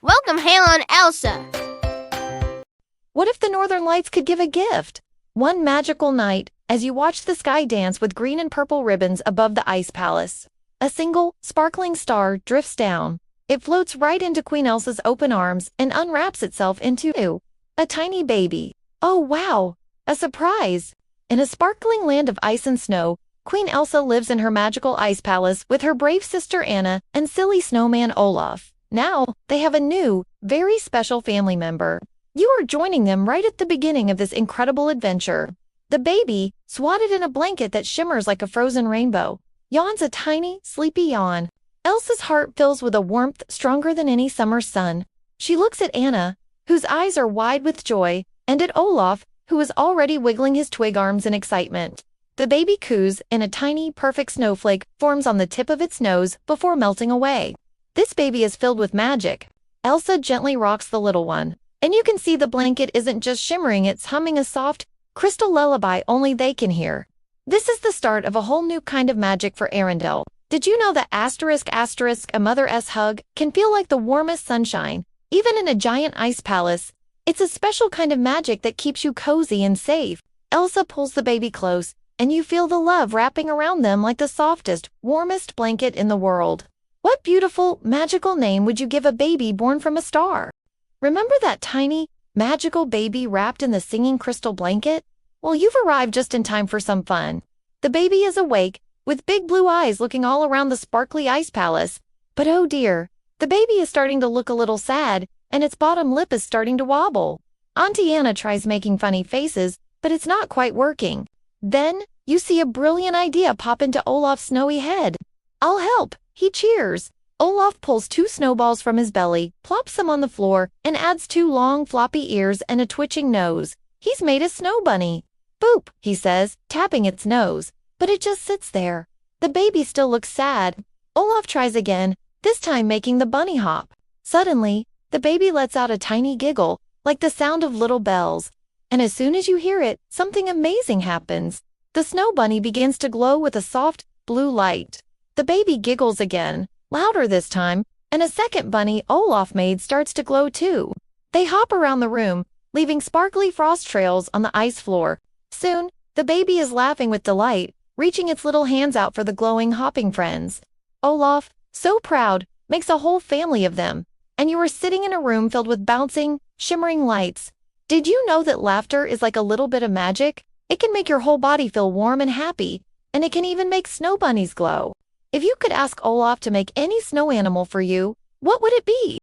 Welcome, Halon Elsa. What if the Northern Lights could give a gift? One magical night, as you watch the sky dance with green and purple ribbons above the ice palace, a single, sparkling star drifts down. It floats right into Queen Elsa's open arms and unwraps itself into a tiny baby. Oh wow! A surprise! In a sparkling land of ice and snow, Queen Elsa lives in her magical ice palace with her brave sister Anna and silly snowman Olaf. Now, they have a new, very special family member. You are joining them right at the beginning of this incredible adventure. The baby, swatted in a blanket that shimmers like a frozen rainbow, yawns a tiny, sleepy yawn. Elsa's heart fills with a warmth stronger than any summer sun. She looks at Anna, whose eyes are wide with joy, and at Olaf, who is already wiggling his twig arms in excitement. The baby coos, and a tiny, perfect snowflake forms on the tip of its nose before melting away. This baby is filled with magic. Elsa gently rocks the little one, and you can see the blanket isn't just shimmering, it's humming a soft, crystal lullaby only they can hear. This is the start of a whole new kind of magic for Arendelle. Did you know that *** a mother's hug can feel like the warmest sunshine, even in a giant ice palace? It's a special kind of magic that keeps you cozy and safe. Elsa pulls the baby close, and you feel the love wrapping around them like the softest, warmest blanket in the world. What beautiful, magical name would you give a baby born from a star? Remember that tiny, magical baby wrapped in the singing crystal blanket? Well, you've arrived just in time for some fun. The baby is awake, with big blue eyes looking all around the sparkly ice palace. But oh dear, the baby is starting to look a little sad, and its bottom lip is starting to wobble. Auntie Anna tries making funny faces, but it's not quite working. Then, you see a brilliant idea pop into Olaf's snowy head. "I'll help," he cheers. Olaf pulls 2 snowballs from his belly, plops them on the floor, and adds 2 long, floppy ears and a twitching nose. He's made a snow bunny. "Boop," he says, tapping its nose. But it just sits there. The baby still looks sad. Olaf tries again, this time making the bunny hop. Suddenly, the baby lets out a tiny giggle, like the sound of little bells. And as soon as you hear it, something amazing happens. The snow bunny begins to glow with a soft, blue light. The baby giggles again, louder this time, and a second bunny Olaf made starts to glow too. They hop around the room, leaving sparkly frost trails on the ice floor. Soon, the baby is laughing with delight, reaching its little hands out for the glowing hopping friends. Olaf, so proud, makes a whole family of them, and you are sitting in a room filled with bouncing, shimmering lights. Did you know that laughter is like a little bit of magic? It can make your whole body feel warm and happy, and it can even make snow bunnies glow. If you could ask Olaf to make any snow animal for you, what would it be?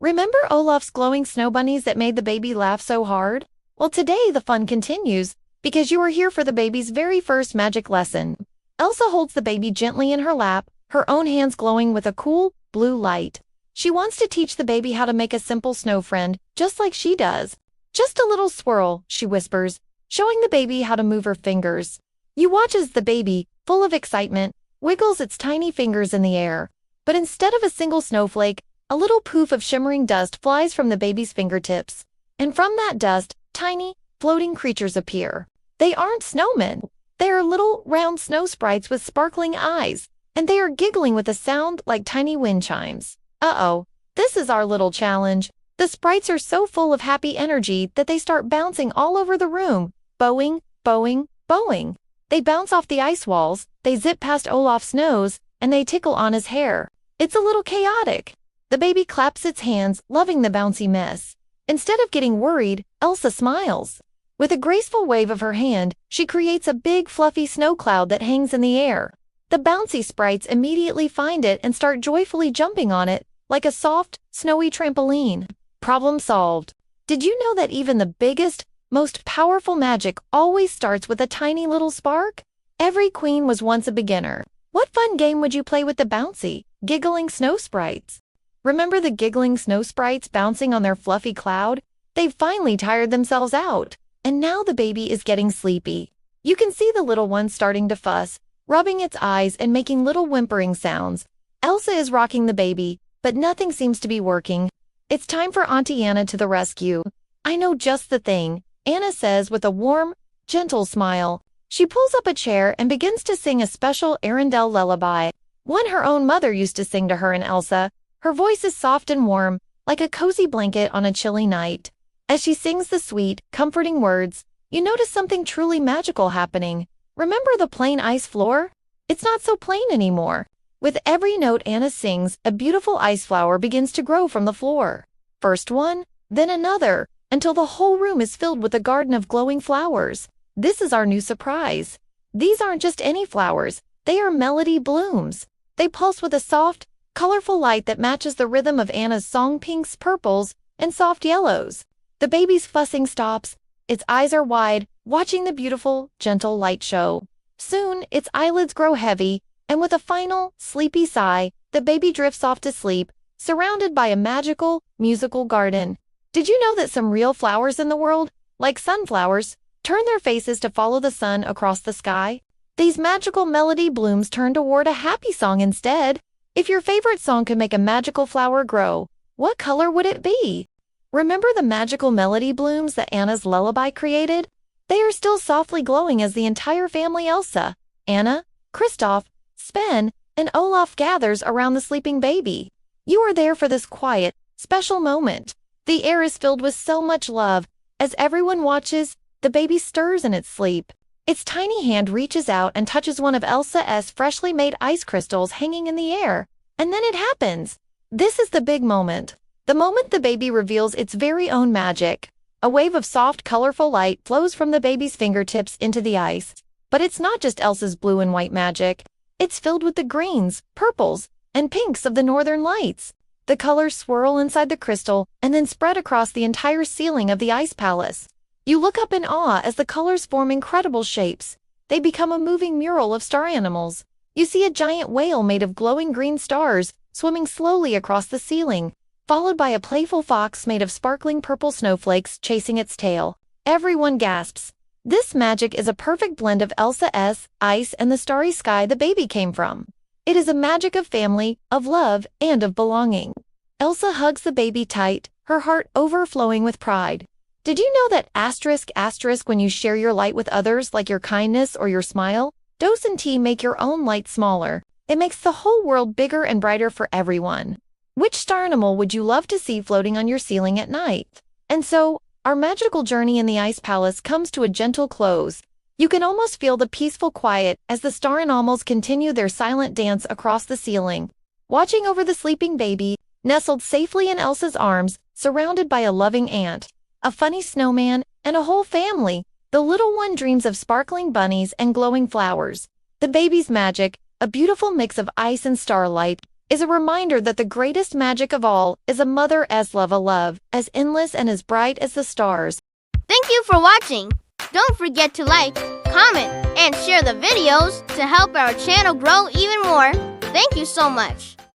Remember Olaf's glowing snow bunnies that made the baby laugh so hard? Well, today the fun continues, because you are here for the baby's very first magic lesson. Elsa holds the baby gently in her lap, her own hands glowing with a cool, blue light. She wants to teach the baby how to make a simple snow friend, just like she does. "Just a little swirl," she whispers, showing the baby how to move her fingers. You watch as the baby, full of excitement, wiggles its tiny fingers in the air. But instead of a single snowflake, a little poof of shimmering dust flies from the baby's fingertips. And from that dust, tiny, floating creatures appear. They aren't snowmen. They are little, round snow sprites with sparkling eyes, and they are giggling with a sound like tiny wind chimes. Uh-oh, this is our little challenge. The sprites are so full of happy energy that they start bouncing all over the room, bowing, bowing, bowing. They bounce off the ice walls, they zip past Olaf's nose, and they tickle on his hair. It's a little chaotic. The baby claps its hands, loving the bouncy mess. Instead of getting worried, Elsa smiles. With a graceful wave of her hand, she creates a big fluffy snow cloud that hangs in the air. The bouncy sprites immediately find it and start joyfully jumping on it, like a soft, snowy trampoline. Problem solved. Did you know that even the biggest, most powerful magic always starts with a tiny little spark? Every queen was once a beginner. What fun game would you play with the bouncy, giggling snow sprites? Remember the giggling snow sprites bouncing on their fluffy cloud? They've finally tired themselves out. And now the baby is getting sleepy. You can see the little one starting to fuss, rubbing its eyes and making little whimpering sounds. Elsa is rocking the baby, but nothing seems to be working. It's time for Auntie Anna to the rescue. "I know just the thing," Anna says with a warm, gentle smile. She pulls up a chair and begins to sing a special Arendelle lullaby, one her own mother used to sing to her and Elsa. Her voice is soft and warm, like a cozy blanket on a chilly night. As she sings the sweet, comforting words, you notice something truly magical happening. Remember the plain ice floor? It's not so plain anymore. With every note Anna sings, a beautiful ice flower begins to grow from the floor. First one, then another, until the whole room is filled with a garden of glowing flowers. This is our new surprise. These aren't just any flowers, they are melody blooms. They pulse with a soft, colorful light that matches the rhythm of Anna's song, pinks, purples, and soft yellows. The baby's fussing stops. Its eyes are wide, watching the beautiful, gentle light show. Soon, its eyelids grow heavy, and with a final, sleepy sigh, the baby drifts off to sleep, surrounded by a magical, musical garden. Did you know that some real flowers in the world, like sunflowers, turn their faces to follow the sun across the sky? These magical melody blooms turn toward a happy song instead. If your favorite song could make a magical flower grow, what color would it be? Remember the magical melody blooms that Anna's lullaby created? They are still softly glowing as the entire family Elsa, Anna, Kristoff, Sven, and Olaf gathers around the sleeping baby. You are there for this quiet, special moment. The air is filled with so much love. As everyone watches, the baby stirs in its sleep. Its tiny hand reaches out and touches one of Elsa's freshly made ice crystals hanging in the air. And then it happens. This is the big moment. The moment the baby reveals its very own magic. A wave of soft, colorful light flows from the baby's fingertips into the ice. But it's not just Elsa's blue and white magic. It's filled with the greens, purples, and pinks of the northern lights. The colors swirl inside the crystal and then spread across the entire ceiling of the ice palace. You look up in awe as the colors form incredible shapes. They become a moving mural of star animals. You see a giant whale made of glowing green stars swimming slowly across the ceiling, followed by a playful fox made of sparkling purple snowflakes chasing its tail. Everyone gasps. This magic is a perfect blend of Elsa's ice and the starry sky the baby came from. It is a magic of family, of love, and of belonging. Elsa hugs the baby tight, her heart overflowing with pride. Did you know that when you share your light with others, like your kindness or your smile, dose and tea make your own light smaller? It makes the whole world bigger and brighter for everyone. Which star animal would you love to see floating on your ceiling at night? And so, our magical journey in the Ice Palace comes to a gentle close. You can almost feel the peaceful quiet as the star animals continue their silent dance across the ceiling. Watching over the sleeping baby, nestled safely in Elsa's arms, surrounded by a loving aunt, a funny snowman, and a whole family, the little one dreams of sparkling bunnies and glowing flowers. The baby's magic, a beautiful mix of ice and starlight, is a reminder that the greatest magic of all is a mother as love, as endless and as bright as the stars. Thank you for watching. Don't forget to like, comment, and share the videos to help our channel grow even more. Thank you so much.